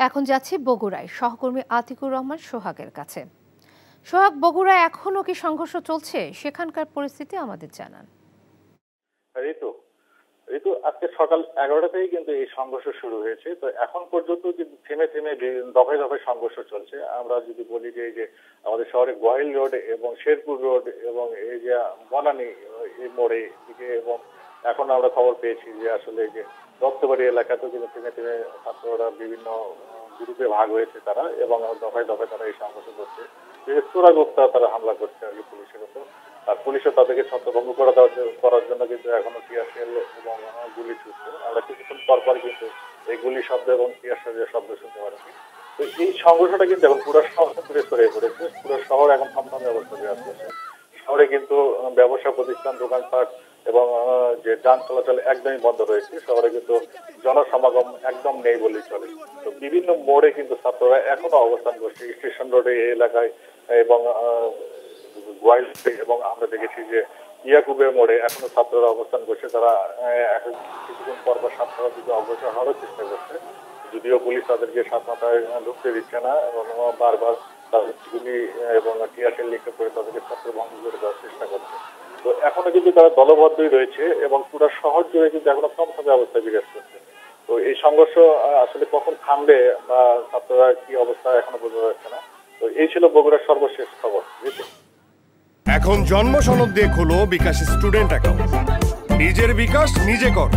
এখন যাচ্ছি বগুড়ায় সহকর্মী আতিকুর রহমান সোহাগের কাছে। সোহাগ, বগুড়ায় এখনো কি সংঘর্ষ চলছে? সেখানকার পরিস্থিতি আমাদের জানান। ঋতু ঋতু আজকে সকাল 11টা থেকেই কিন্তু এই সংঘর্ষ শুরু হয়েছে। তো এখন পর্যন্ত কিন্তু থেমে থেমে দফায় দফায় সংঘর্ষ চলছে। আমরা যদি বলি যে এই যে আমাদের শহরে গোয়াইল রোড এবং শেরপুর রোড এবং এই যে বনানী এই মোড়ে দিকে, এবং এখন আমরা খবর পেয়েছি যে আসলে এই যে রক্তবাড়ি এলাকাতেও কিন্তু থেমে থেমে ছাত্ররা বিভিন্ন গ্রুপে ভাগ হয়েছে তারা, এবং দফায় দফায় তারা এই সংঘর্ষ করছে। চোরাগোপ্তা তারা হামলা করছে আর কি পুলিশের উপর। আর পুলিশও তাদেরকে ছত্রভঙ্গ করার জন্য কিন্তু এখনো টিয়ারশেল এবং গুলি ছুটছে। আমরা কিছুক্ষণ পর পর কিন্তু এই গুলি শব্দ এবং টিয়ারশেলের শব্দ শুনতে পাচ্ছি। তো এই সংঘর্ষটা কিন্তু এখন পুরো শহর জুড়ে ছড়িয়ে পড়েছে। পুরো শহর এখন থমথমে অবস্থা বিরাজ করছে। শহরে কিন্তু ব্যবসা প্রতিষ্ঠান, দোকানপাট এবং যে যান চলাচল একদমই বন্ধ রয়েছে। শহরে কিন্তু জনসমাগম একদম নেই বলেই চলে। তো বিভিন্ন মোড়ে কিন্তু ছাত্ররা এখনো অবস্থান করছে, স্টেশন রোডে এই এলাকায় এবং গোয়াইল, এবং আমরা দেখেছি যে ইয়াকুবের মোড়ে এখনো ছাত্ররা অবস্থান করছে। তারা কিছুক্ষণ পর পর ছাত্ররা দিকে অগ্রসর হওয়ার চেষ্টা করছে, যদিও পুলিশ তাদেরকে সাত মাথায় ঢুকতে দিচ্ছে না এবং বারবার তাদের গুলি এবং টিয়ারশেল নিক্ষেপ করে তাদেরকে ছত্রভঙ্গ করে দেওয়ার চেষ্টা করছে। তো এখনো কিন্তু তারা দলবদ্ধই রয়েছে এবং পুরো শহর জুড়ে কিন্তু এখনো থমথমে অবস্থা বিরাজ করছে। তো এই সংঘর্ষ আসলে কখন থামবে বা ছাত্ররা কি অবস্থা এখনো বোঝা যাচ্ছে না। তো এই ছিল বগুড়ার সর্বশেষ খবর। এখন জন্ম সনদ দিয়ে খোলো বিকাশ স্টুডেন্ট অ্যাকাউন্ট। নিজের বিকাশ নিজে কর।